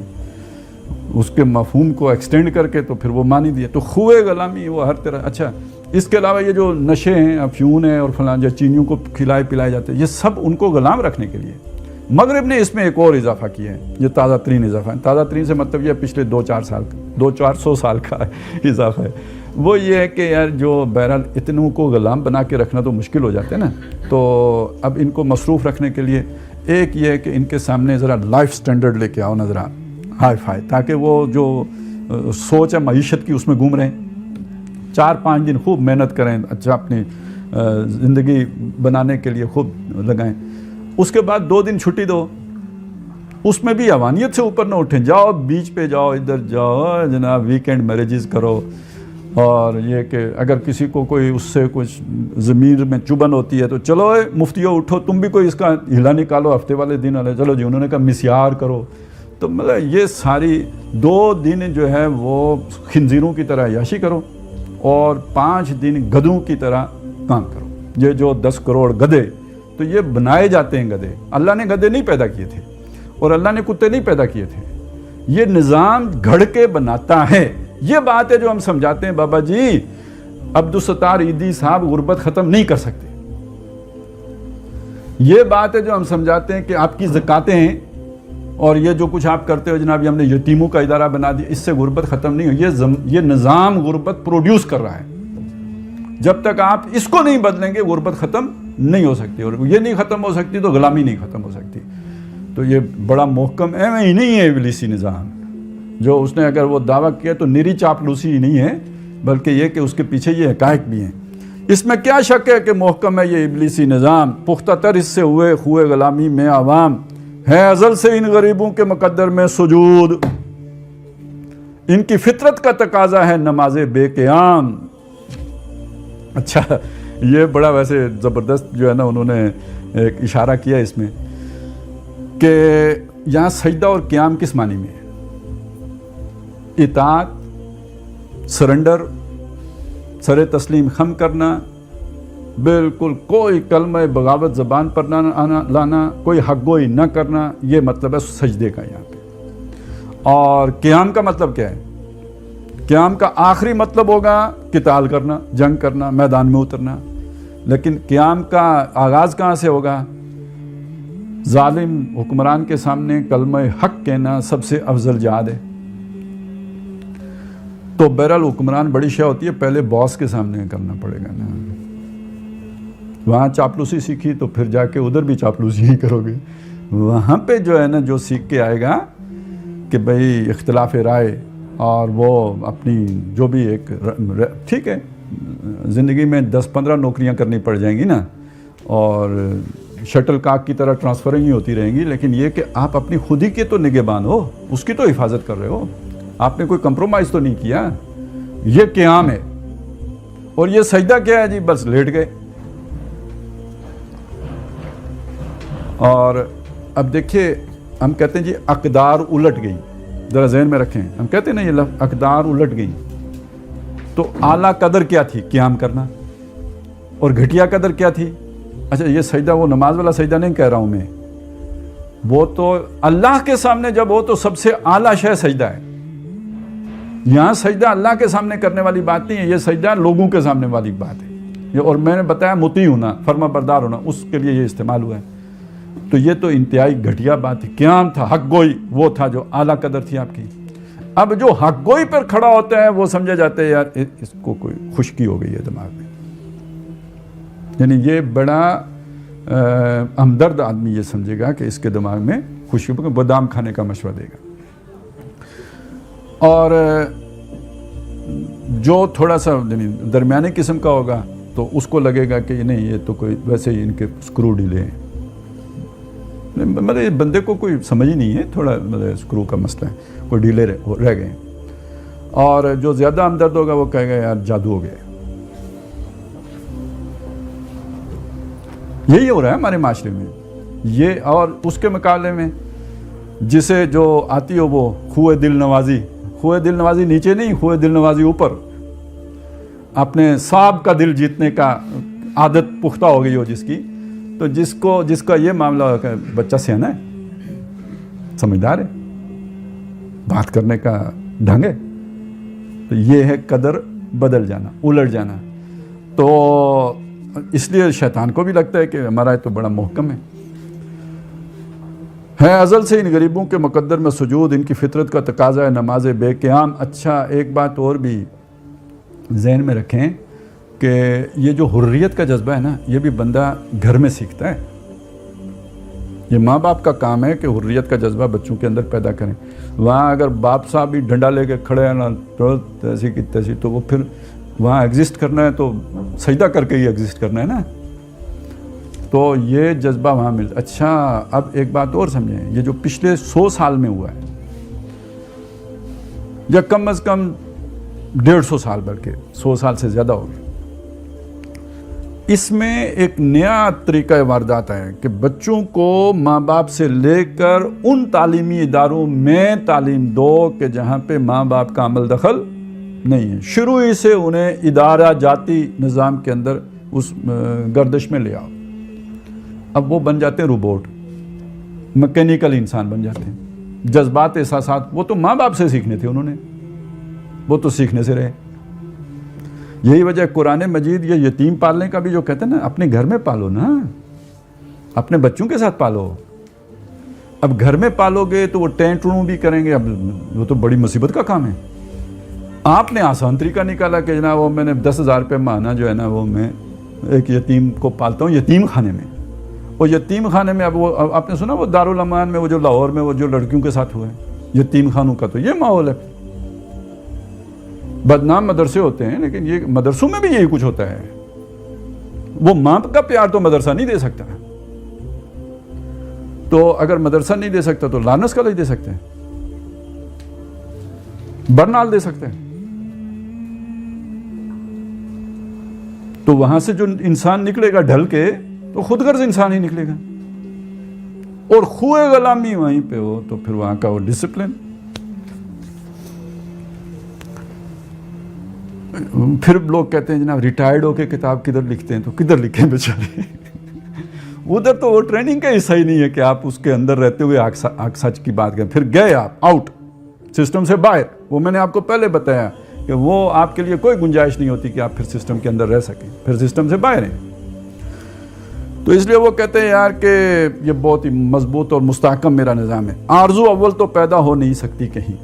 اس کے مفہوم کو ایکسٹینڈ کر کے تو پھر وہ مانی دیا۔ تو خوئے غلامی وہ ہر طرح۔ اچھا، اس کے علاوہ یہ جو نشے ہیں، افیون ہے اور فلاں جو چینیوں کو کھلائے پلائے جاتے ہیں، یہ سب ان کو غلام رکھنے کے لیے۔ مغرب نے اس میں ایک اور اضافہ کیا ہے، یہ تازہ ترین اضافہ ہے، تازہ ترین سے مطلب یہ پچھلے 200-400 سال کا اضافہ ہے، وہ یہ ہے کہ یار جو بہرحال اتنوں کو غلام بنا کے رکھنا تو مشکل ہو جاتا ہے نا، تو اب ان کو مصروف رکھنے کے لیے ایک یہ ہے کہ ان کے سامنے ذرا لائف سٹینڈرڈ لے کے آؤ نا، ذرا ہائی فائی، تاکہ وہ جو سوچ ہے معیشت کی اس میں گھوم رہے ہیں، 4-5 دن خوب محنت کریں، اچھا اپنی زندگی بنانے کے لیے خوب لگائیں، اس کے بعد 2 دن چھٹی دو، اس میں بھی اوانیت سے اوپر نہ اٹھیں، جاؤ بیچ پہ جاؤ، ادھر جاؤ جناب، ویکینڈ میریجز کرو، اور یہ کہ اگر کسی کو کوئی اس سے کچھ ضمیر میں چبھن ہوتی ہے تو چلو مفتیو اٹھو، تم بھی کوئی اس کا ہلا نکالو، ہفتے والے دن والے، چلو جی انہوں نے کہا مسیار کرو، تو مطلب یہ ساری 2 دن جو ہے وہ خنزیروں کی طرح عیاشی کرو، اور 5 دن گدھوں کی طرح کام کرو۔ یہ جو 10 کروڑ گدھے، تو یہ بنائے جاتے ہیں گدھے، اللہ نے گدھے نہیں پیدا کیے تھے، اور اللہ نے کتے نہیں پیدا کیے تھے، یہ نظام گھڑ کے بناتا ہے، یہ بات ہے جو ہم سمجھاتے ہیں بابا جی عبدالستار ایدھی صاحب غربت ختم نہیں کر سکتے. یہ بات ہے جو ہم سمجھاتے ہیں کہ آپ کی زکاتیں ہیں اور یہ جو کچھ آپ کرتے ہو جناب، یہ ہم نے یتیموں کا ادارہ بنا دیا، اس سے غربت ختم نہیں ہوئی. یہ نظام غربت پروڈیوس کر رہا ہے. جب تک آپ اس کو نہیں بدلیں گے غربت ختم نہیں ہو سکتی، اور یہ نہیں ختم ہو سکتی تو غلامی نہیں ختم ہو سکتی. تو یہ بڑا محکم ہی نہیں ہے ابلیسی نظام جو اس نے اگر وہ دعویٰ کیا تو نری چاپلوسی ہی نہیں ہے، بلکہ یہ کہ اس کے پیچھے یہ حقائق بھی ہیں. اس میں کیا شک ہے کہ محکم ہے یہ ابلیسی نظام. پختہ تر اس سے ہوئے خوئے غلامی میں عوام، ہے ازل سے ان غریبوں کے مقدر میں سجود. ان کی فطرت کا تقاضا ہے نماز بے قیام. اچھا یہ بڑا ویسے زبردست جو ہے نا انہوں نے ایک اشارہ کیا اس میں کہ یہاں سجدہ اور قیام کس معنی میں ہے؟ اطاعت، سرنڈر، سر تسلیم خم کرنا، بالکل کوئی کلمہ بغاوت زبان پر نہ لانا، کوئی حق گوئی نہ کرنا، یہ مطلب ہے سجدے کا یہاں پہ. اور قیام کا مطلب کیا ہے؟ قیام کا آخری مطلب ہوگا قتال کرنا، جنگ کرنا، میدان میں اترنا. لیکن قیام کا آغاز کہاں سے ہوگا؟ ظالم حکمران کے سامنے کلمہ حق کہنا سب سے افضل جہاد ہے. تو بہرحال حکمران بڑی شے ہوتی ہے، پہلے باس کے سامنے کرنا پڑے گا نا. وہاں چاپلوسی سیکھی تو پھر جا کے ادھر بھی چاپلوسی ہی کرو گے. وہاں پہ جو ہے نا جو سیکھ کے آئے گا کہ بھئی اختلاف رائے اور وہ اپنی جو بھی ایک ٹھیک ہے زندگی میں 10-15 نوکریاں کرنی پڑ جائیں گی نا، اور شٹل کاک کی طرح ٹرانسفرنگ ہی ہوتی رہیں گی، لیکن یہ کہ آپ اپنی خود ہی کے تو نگہبان ہو، اس کی تو حفاظت کر رہے ہو، آپ نے کوئی کمپرومائز تو نہیں کیا. یہ قیام ہے. اور یہ سجدہ کیا ہے جی؟ بس لیٹ گئے. اور اب دیکھیے ہم کہتے ہیں جی اقدار الٹ گئی، ذرا ذہن میں رکھیں، ہم کہتے ہیں نا یہ لفظ اقدار الٹ گئی. تو اعلیٰ قدر کیا تھی؟ قیام کرنا. اور گھٹیا قدر کیا تھی؟ اچھا یہ سجدہ وہ نماز والا سجدہ نہیں کہہ رہا ہوں میں، وہ تو اللہ کے سامنے جب ہو تو سب سے اعلیٰ شے سجدہ ہے. یہاں سجدہ اللہ کے سامنے کرنے والی بات نہیں ہے، یہ سجدہ لوگوں کے سامنے والی بات ہے. اور میں نے بتایا مطیع ہونا، فرما بردار ہونا، اس کے لیے یہ استعمال ہوا ہے. تو یہ تو انتہائی گھٹیا بات ہے. قیام تھا، حق گوئی وہ تھا جو اعلیٰ قدر تھی آپ کی. اب جو حق گوئی پر کھڑا ہوتا ہے وہ سمجھا جاتا ہے یار اس کو کوئی خشکی ہو گئی ہے دماغ میں. یعنی یہ بڑا ہمدرد آدمی یہ سمجھے گا کہ اس کے دماغ میں خشکی، بادام کھانے کا مشورہ دے گا. اور جو تھوڑا سا درمیانی قسم کا ہوگا تو اس کو لگے گا کہ نہیں یہ تو کوئی ویسے ہی ان کے اسکرو ڈھیلے ہیں. مطلب بندے کو کوئی سمجھ ہی نہیں ہے، تھوڑا مطلب اسکرو کا مسئلہ ہے، کوئی ڈھیلے رہ گئے. اور جو زیادہ ہمدرد ہوگا وہ کہے گا یار جادو ہو گیا. یہی ہو رہا ہے ہمارے معاشرے میں یہ. اور اس کے مقابلے میں جسے جو آتی ہو وہ خوئے دل نوازی، خوئے دل نوازی نیچے نہیں، خوئے دل نوازی اوپر. اپنے صاحب کا دل جیتنے کا عادت پختہ ہو گئی ہو جس کی، تو جس کا یہ معاملہ ہو کہ بچہ سیانا ہے، سمجھدار ہے، بات کرنے کا ڈھنگ ہے، تو یہ ہے قدر بدل جانا، الٹ جانا. تو اس لیے شیطان کو بھی لگتا ہے کہ ہمارا تو بڑا محکم ہے ازل سے ان غریبوں کے مقدر میں سجود، ان کی فطرت کا تقاضا ہے نماز بے قیام. اچھا ایک بات اور بھی ذہن میں رکھیں کہ یہ جو حریت کا جذبہ ہے نا یہ بھی بندہ گھر میں سیکھتا ہے. یہ ماں باپ کا کام ہے کہ حریت کا جذبہ بچوں کے اندر پیدا کریں. وہاں اگر باپ صاحب بھی ڈنڈا لے کے کھڑے ہیں نا ایسی کی تیسی، تو وہ پھر وہاں ایگزسٹ کرنا ہے تو سجدہ کر کے ہی ایگزسٹ کرنا ہے نا. تو یہ جذبہ وہاں ملتا. اچھا اب ایک بات اور سمجھیں، یہ جو پچھلے 100 سال میں ہوا ہے یا کم از کم 150 سال، بلکہ 100 سال سے زیادہ ہو گیا، اس میں ایک نیا طریقہ واردات ہے کہ بچوں کو ماں باپ سے لے کر ان تعلیمی اداروں میں تعلیم دو کہ جہاں پہ ماں باپ کا عمل دخل نہیں ہے. شروع ہی سے انہیں ادارہ جاتی نظام کے اندر اس گردش میں لے آؤ. اب وہ بن جاتے ہیں روبوٹ، میکینیکل انسان بن جاتے ہیں. جذبات احساسات وہ تو ماں باپ سے سیکھنے تھے انہوں نے. وہ تو سیکھنے سے رہے. یہی وجہ قرآن مجید یہ یتیم پالنے کا بھی جو کہتے ہیں نا، اپنے گھر میں پالو نا، اپنے بچوں کے ساتھ پالو. اب گھر میں پالو گے تو وہ ٹینٹروں بھی کریں گے، اب وہ تو بڑی مصیبت کا کام ہے. آپ نے آسان طریقہ نکالا کہ جناب وہ میں نے 10,000 روپے ماہانہ جو ہے نا وہ میں ایک یتیم کو پالتا ہوں یتیم خانے میں. اور یتیم خانے میں اب وہ آپ نے سنا وہ دارالامان میں وہ جو لاہور میں وہ جو لڑکیوں کے ساتھ ہوئے یتیم خانوں کا، تو یہ ماحول ہے. بدنام مدرسے ہوتے ہیں لیکن یہ مدرسوں میں بھی یہی کچھ ہوتا ہے. وہ ماں کا پیار تو مدرسہ نہیں دے سکتا، تو اگر مدرسہ نہیں دے سکتا تو لانس کالج دے سکتے ہیں، برنال دے سکتے ہیں. تو وہاں سے جو انسان نکلے گا ڈھل کے تو خود غرض انسان ہی نکلے گا. اور خوئے غلامی وہیں پہ ہو تو پھر وہاں کا وہ ڈسپلن. پھر لوگ کہتے ہیں جناب ریٹائرڈ ہو کے کتاب کدھر لکھتے ہیں، تو کدھر لکھیں بیچارے. ادھر تو وہ ٹریننگ کا حصہ ہی نہیں ہے کہ آپ اس کے اندر رہتے ہوئے آگ سچ کی بات کریں. پھر گئے آپ آؤٹ سسٹم سے باہر، وہ میں نے آپ کو پہلے بتایا کہ وہ آپ کے لیے کوئی گنجائش نہیں ہوتی کہ آپ پھر سسٹم کے اندر رہ سکیں، پھر سسٹم سے باہر ہیں. تو اس لیے وہ کہتے ہیں یار کہ یہ بہت ہی مضبوط اور مستحکم میرا نظام ہے. آرزو اول تو پیدا ہو نہیں سکتی کہیں،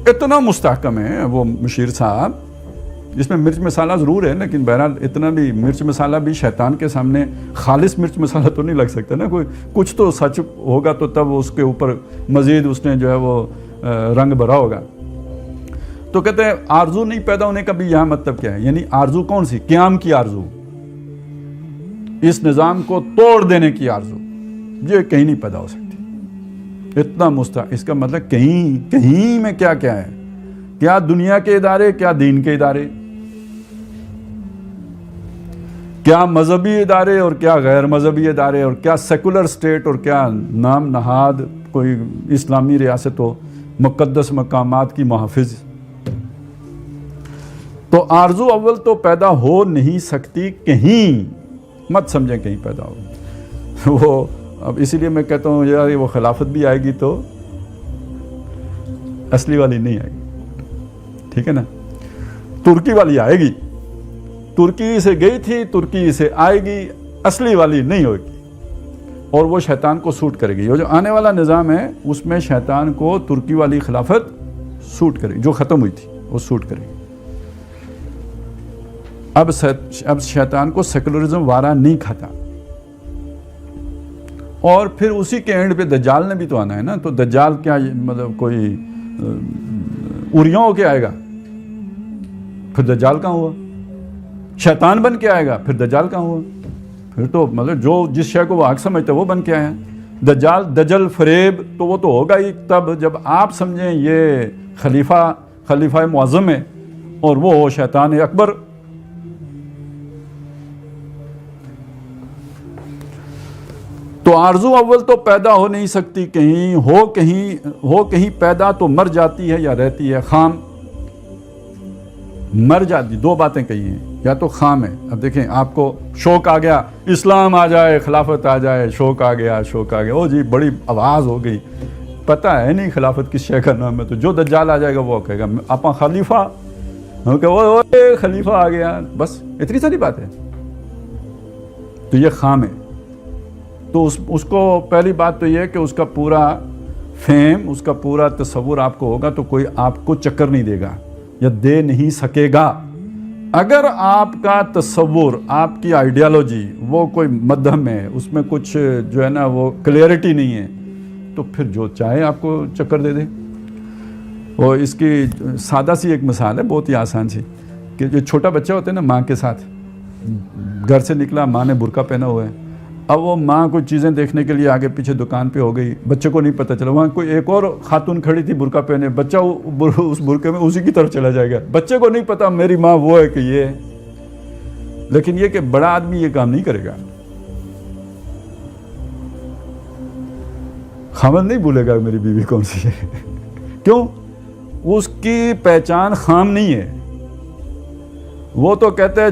اتنا مستحکم ہے وہ مشیر صاحب. جس میں مرچ مسالہ ضرور ہے لیکن بہرحال اتنا بھی مرچ مسالہ بھی شیطان کے سامنے خالص مرچ مسالہ تو نہیں لگ سکتا نا. کوئی کچھ تو سچ ہوگا تو تب اس کے اوپر مزید اس نے جو ہے وہ رنگ بھرا ہوگا. تو کہتے ہیں آرزو نہیں پیدا ہونے کا بھی یہاں مطلب کیا ہے، یعنی آرزو کون سی؟ قیام کی آرزو، اس نظام کو توڑ دینے کی آرزو، یہ کہیں نہیں پیدا ہو سکتی. اتنا اس کا مطلب کہیں میں کیا کیا ہے، کیا دنیا کے ادارے، کیا دین کے ادارے، کیا مذہبی ادارے اور کیا غیر مذہبی ادارے، اور کیا سیکولر سٹیٹ اور کیا نام نہاد کوئی اسلامی ریاست ہو، مقدس مقامات کی محافظ. تو آرزو اول تو پیدا ہو نہیں سکتی کہیں، مت سمجھیں کہیں پیدا ہو. وہ اب اسی لیے میں کہتا ہوں یار وہ خلافت بھی آئے گی تو اصلی والی نہیں آئے گی، ٹھیک ہے نا. ترکی والی آئے گی، ترکی سے گئی تھی، ترکی سے آئے گی، اصلی والی نہیں ہوگی. اور وہ شیطان کو سوٹ کرے گی. وہ جو آنے والا نظام ہے اس میں شیطان کو ترکی والی خلافت سوٹ کرے گی، جو ختم ہوئی تھی وہ سوٹ کرے گی. اب شیطان کو سیکولرزم وارا نہیں کھاتا. اور پھر اسی کے اینڈ پہ دجال نے بھی تو آنا ہے نا. تو دجال کیا مطلب کوئی اریوں ہو کے آئے گا؟ پھر دجال کہاں ہوا؟ شیطان بن کے آئے گا، پھر دجال کہاں ہوا؟ پھر تو مطلب جو جس شے کو وہ حق سمجھتے وہ بن کے آیا. دجل فریب تو وہ تو ہوگا ہی تب جب آپ سمجھیں یہ خلیفہ معظم ہے اور وہ ہو شیطان اکبر. تو آرزو اول تو پیدا ہو نہیں سکتی کہیں، ہو کہیں پیدا تو مر جاتی ہے یا رہتی ہے خام. مر جاتی، دو باتیں کہی ہیں، یا تو خام ہے. اب دیکھیں آپ کو شوق آ گیا، اسلام آ جائے، خلافت آ جائے، شوق آ گیا، او جی بڑی آواز ہو گئی، پتہ ہے نہیں خلافت کس شے کا نام ہے. تو جو دجال آ جائے گا وہ کہے گا آپ خلیفہ، ہم کہ وہ خلیفہ آ گیا، بس اتنی ساری بات ہے. تو یہ خام ہے. تو اس کو پہلی بات تو یہ کہ اس کا پورا فہم، اس کا پورا تصور آپ کو ہوگا تو کوئی آپ کو چکر نہیں دے گا یا دے نہیں سکے گا. اگر آپ کا تصور، آپ کی آئیڈیالوجی وہ کوئی مدھم ہے، اس میں کچھ جو ہے نا وہ کلیئرٹی نہیں ہے، تو پھر جو چاہے آپ کو چکر دے دے. اور اس کی سادہ سی ایک مثال ہے، بہت ہی آسان سی، کہ جو چھوٹا بچہ ہوتا ہے نا ماں کے ساتھ، گھر سے نکلا، ماں نے برقع پہنا ہوا ہے، اب وہ ماں کوئی چیزیں دیکھنے کے لیے آگے پیچھے دکان پہ ہو گئی، بچے کو نہیں پتہ چلا، وہاں کوئی ایک اور خاتون کھڑی تھی برقع پہنے، بچہ اس برقعے میں اسی کی طرف چلا جائے گا. بچے کو نہیں پتا میری ماں وہ ہے کہ یہ ہے. لیکن یہ کہ بڑا آدمی یہ کام نہیں کرے گا. خامد نہیں بھولے گا میری بیوی کون سی ہے. کیوں؟ اس کی پہچان خام نہیں ہے. وہ تو کہتے ہیں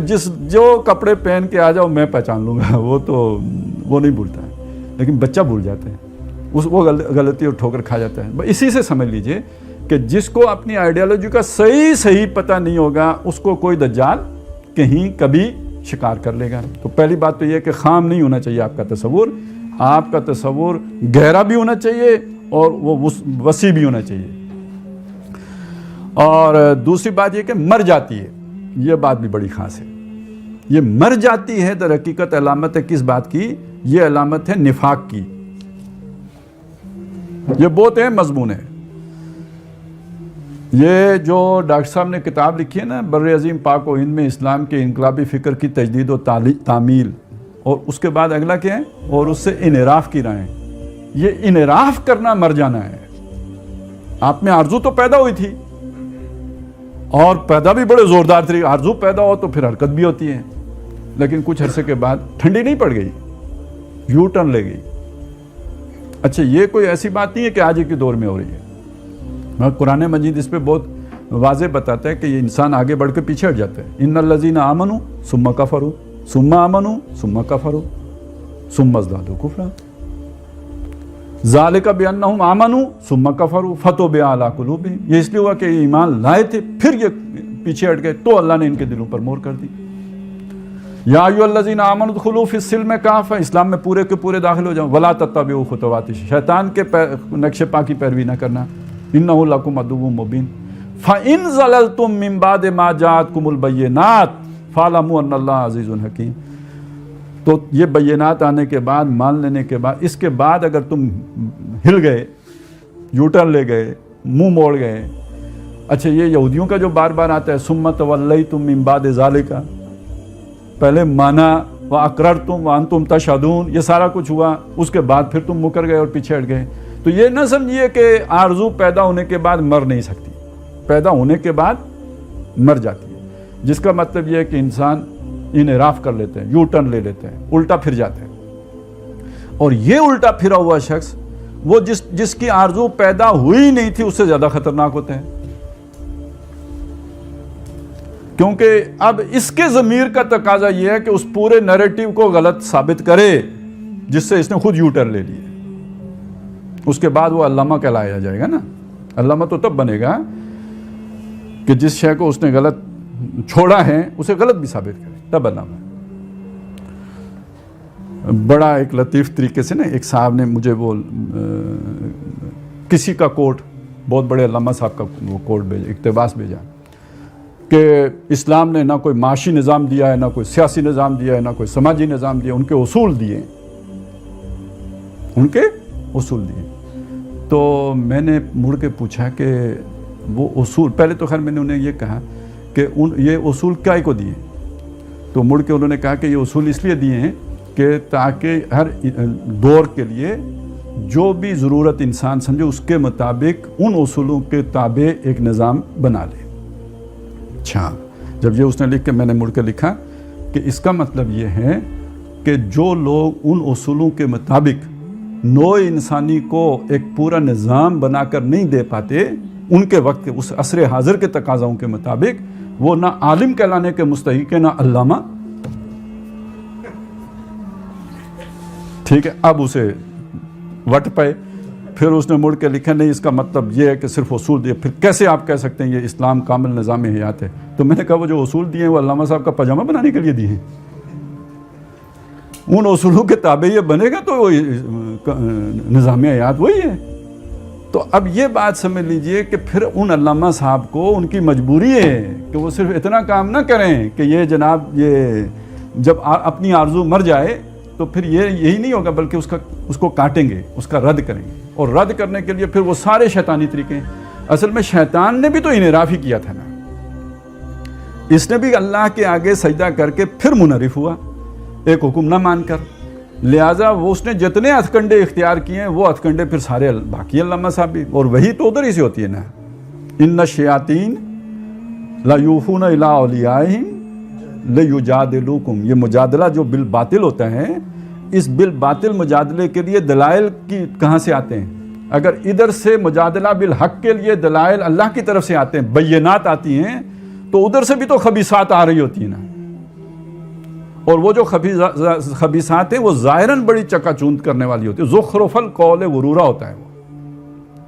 جو کپڑے پہن کے آ جاؤ میں پہچان لوں گا، وہ نہیں بھولتا ہے. لیکن بچہ بھول جاتا ہے، وہ غلطی اور ٹھوکر کھا جاتا ہے. اسی سے سمجھ لیجئے کہ جس کو اپنی آئیڈیالوجی کا صحیح پتہ نہیں ہوگا اس کو کوئی دجال کہیں کبھی شکار کر لے گا. تو پہلی بات تو یہ کہ خام نہیں ہونا چاہیے آپ کا تصور گہرا بھی ہونا چاہیے اور وہ وسیع بھی ہونا چاہیے. اور دوسری بات یہ کہ مر جاتی ہے، یہ بات بھی بڑی خاص ہے. یہ مر جاتی ہے در حقیقت علامت ہے کس بات کی؟ یہ علامت ہے نفاق کی. یہ بہت اہم مضمون ہے. یہ جو ڈاکٹر صاحب نے کتاب لکھی ہے نا، بر عظیم پاک و ہند میں اسلام کے انقلابی فکر کی تجدید و تعمیل، اور اس کے بعد اگلا کیا ہے؟ اور اس سے انحراف کی راہیں. یہ انحراف کرنا مر جانا ہے. آپ میں آرزو تو پیدا ہوئی تھی اور پیدا بھی بڑے زوردار طریقے. آرزو پیدا ہو تو پھر حرکت بھی ہوتی ہے، لیکن کچھ عرصے کے بعد ٹھنڈی نہیں پڑ گئی، یو ٹرن لے گئی. اچھا یہ کوئی ایسی بات نہیں ہے کہ آج کے دور میں ہو رہی ہے. قرآن مجید اس پہ بہت واضح بتاتا ہے کہ یہ انسان آگے بڑھ کے پیچھے ہٹ جاتا ہے. ان الذین آمنوا ثم کفروا ثم آمنوا ثم کفروا ثم ازدادوا کفرا ذالک بانہم آمنوا ثم کفروا فتوبع علی قلوبہم. یہ اس لیے ہوا کہ یہ ایمان لائے تھے پھر یہ پیچھے ہٹ گئے تو اللہ نے ان کے دلوں پر مہر کر دی. یا ایھا الذین آمنوا ادخلوا فی السلم کافۃ، اسلام میں پورے کے پورے داخل ہو جاؤ. ولا تتبعوا خطوات الشیطان، شیطان کے نقش پا کی پیروی نہ کرنا. انہ لکم عدو مبین فإن زللتم من بعد ما جاءتکم البینات فاعلموا ان اللہ عزیز حکیم. تو یہ بینات آنے کے بعد، مان لینے کے بعد، اس کے بعد اگر تم ہل گئے، یوٹرن لے گئے، منہ موڑ گئے. اچھا یہ یہودیوں کا جو بار بار آتا ہے ثم تولیتم من بعد ذالک، پہلے مانا واقررتم وانتم تشہدون، یہ سارا کچھ ہوا، اس کے بعد پھر تم مکر گئے اور پیچھے ہٹ گئے. تو یہ نہ سمجھیے کہ آرزو پیدا ہونے کے بعد مر نہیں سکتی، پیدا ہونے کے بعد مر جاتی ہے. جس کا مطلب یہ ہے کہ انسان انحراف کر لیتے ہیں، یو ٹرن لے لیتے ہیں، الٹا پھر جاتے ہیں. اور یہ الٹا پھرا ہوا شخص وہ جس کی آرزو پیدا ہوئی نہیں تھی اس سے زیادہ خطرناک ہوتا ہے. کیونکہ اب اس کے ضمیر کا تقاضا یہ ہے کہ اس پورے نیریٹو کو غلط ثابت کرے جس سے اس نے خود یو ٹرن لے لیے. اس کے بعد وہ علامہ کہلایا جائے گا نا. علامہ تو تب بنے گا کہ جس شے کو اس نے غلط چھوڑا ہے اسے غلط بھی ثابت کرے، تب علامہ. بڑا ایک لطیف طریقے سے نا ایک صاحب نے مجھے وہ کسی کا کوٹ، بہت بڑے علامہ صاحب کا وہ کوٹ بھیجا، اقتباس بھیجا کہ اسلام نے نہ کوئی معاشی نظام دیا ہے، نہ کوئی سیاسی نظام دیا ہے، نہ کوئی سماجی نظام دیا، ان کے اصول دیے، ان کے اصول دیے. تو میں نے مڑ کے پوچھا کہ وہ اصول، پہلے تو خیر میں نے انہیں یہ کہا کہ یہ اصول کیا کو دیے؟ تو مڑ کے انہوں نے کہا کہ یہ اصول اس لیے دیے ہیں کہ تاکہ ہر دور کے لیے جو بھی ضرورت انسان سمجھے اس کے مطابق ان اصولوں کے تابع ایک نظام بنا لے. اچھا جب یہ اس نے لکھ کے میں نے مڑ کے لکھا کہ اس کا مطلب یہ ہے کہ جو لوگ ان اصولوں کے مطابق نوع انسانی کو ایک پورا نظام بنا کر نہیں دے پاتے، ان کے وقت اس عصر حاضر کے تقاضاؤں کے مطابق وہ نہ عالم کہلانے کے مستحق ہے نہ علامہ. ٹھیک ہے، اب اسے وٹ پائے. پھر اس نے مڑ کے لکھا نہیں، اس کا مطلب یہ ہے کہ صرف اصول دیے. پھر کیسے آپ کہہ سکتے ہیں یہ اسلام کامل نظام حیات ہے؟ تو میں نے کہا وہ جو اصول دیے ہیں وہ علامہ صاحب کا پاجامہ بنانے کے لیے دیے ہیں. ان اصولوں کے تابع یہ بنے گا تو نظام حیات وہی ہے. تو اب یہ بات سمجھ لیجئے کہ پھر ان علامہ صاحب کو ان کی مجبوری ہے کہ وہ صرف اتنا کام نہ کریں کہ یہ جناب یہ جب اپنی آرزو مر جائے تو پھر یہی نہیں ہوگا، بلکہ اس کو کاٹیں گے، اس کا رد کریں گے. اور رد کرنے کے لیے پھر وہ سارے شیطانی طریقے ہیں. اصل میں شیطان نے بھی تو انحراف ہی کیا تھا نا. اس نے بھی اللہ کے آگے سجدہ کر کے پھر منحرف ہوا ایک حکم نہ مان کر. لہٰذا وہ اس نے جتنے ہتھ کنڈے اختیار کیے ہیں وہ ہتھ کنڈے پھر سارے باقی علامہ صاحب بھی. اور وہی تو ادھر ہی سے ہوتی ہے نا، ان الشیاطین لا یوحون الی اولیاءہم لیجادلوکم. یہ مجادلہ جو بالباطل ہوتا ہے، اس بالباطل مجادلے کے لیے دلائل کی کہاں سے آتے ہیں؟ اگر ادھر سے مجادلہ بالحق کے لیے دلائل اللہ کی طرف سے آتے ہیں، بینات آتی ہیں، تو ادھر سے بھی تو خبیثات آ رہی ہوتی ہیں نا. اور وہ جو خبیثات ہیں وہ ظاہراً بڑی چکا چوند کرنے والی ہوتی ہے. زخرف القول غرورا ہوتا ہے وہ.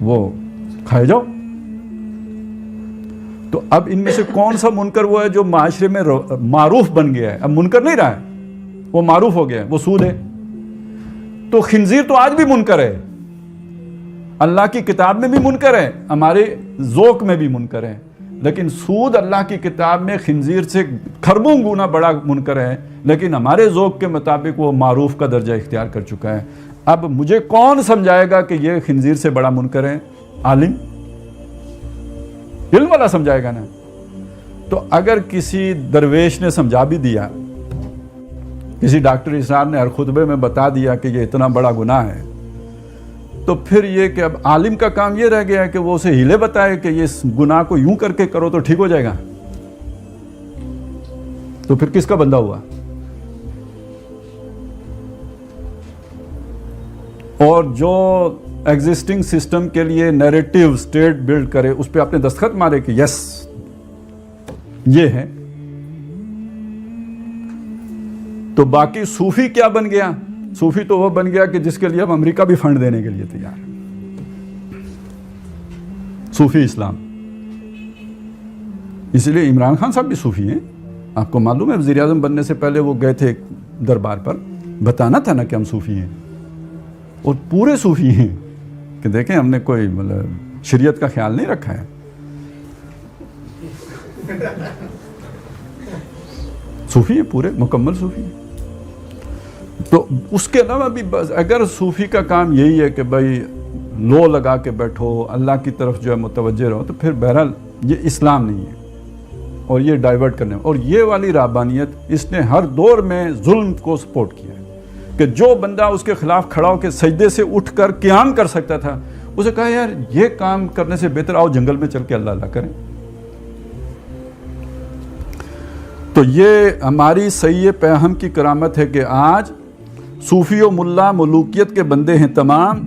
وہ کھائے جاؤ. تو اب ان میں سے کون سا منکر وہ ہے جو معاشرے میں معروف بن گیا ہے؟ اب منکر نہیں رہا ہے، وہ معروف ہو گیا ہے، وہ سود ہے. تو خنزیر تو آج بھی منکر ہے، اللہ کی کتاب میں بھی منکر ہے، ہمارے ذوق میں بھی منکر ہے، لیکن سود اللہ کی کتاب میں خنزیر سے کھربوں گنا بڑا منکر ہے، لیکن ہمارے ذوق کے مطابق وہ معروف کا درجہ اختیار کر چکا ہے. اب مجھے کون سمجھائے گا کہ یہ خنزیر سے بڑا منکر ہے؟ عالم، علم والا سمجھائے گا نا. تو اگر کسی درویش نے سمجھا بھی دیا، کسی ڈاکٹر اسرار نے ہر خطبے میں بتا دیا کہ یہ اتنا بڑا گناہ ہے، تو پھر یہ کہ اب عالم کا کام یہ رہ گیا ہے کہ وہ اسے ہیلے بتائے کہ یہ گناہ کو یوں کر کے کرو تو ٹھیک ہو جائے گا. تو پھر کس کا بندہ ہوا؟ اور جو ایگزسٹنگ سسٹم کے لیے نیریٹو اسٹیٹ بلڈ کرے، اس پہ اپنے دستخط مارے کہ یس یہ ہے. تو باقی صوفی کیا بن گیا؟ صوفی تو وہ بن گیا کہ جس کے لیے اب امریکہ بھی فنڈ دینے کے لیے تیار ہے. صوفی اسلام. اسی لیے عمران خان صاحب بھی صوفی ہیں. آپ کو معلوم ہے وزیر اعظم بننے سے پہلے وہ گئے تھے دربار پر، بتانا تھا نا کہ ہم صوفی ہیں، اور پورے صوفی ہیں کہ دیکھیں ہم نے کوئی مطلب شریعت کا خیال نہیں رکھا ہے. صوفی ہیں، پورے مکمل صوفی ہیں. تو اس کے علاوہ بھی اگر صوفی کا کام یہی ہے کہ بھائی لو لگا کے بیٹھو، اللہ کی طرف جو ہے متوجہ رہو، تو پھر بہرحال یہ اسلام نہیں ہے، اور یہ ڈائیورٹ کرنے. اور یہ والی رہبانیت اس نے ہر دور میں ظلم کو سپورٹ کیا ہے کہ جو بندہ اس کے خلاف کھڑا ہو کے سجدے سے اٹھ کر قیام کر سکتا تھا، اسے کہا یار یہ کام کرنے سے بہتر آؤ جنگل میں چل کے اللہ اللہ کریں. تو یہ ہماری صحیح پیہم کی کرامت ہے کہ آج صوفی و ملا ملوکیت کے بندے ہیں تمام،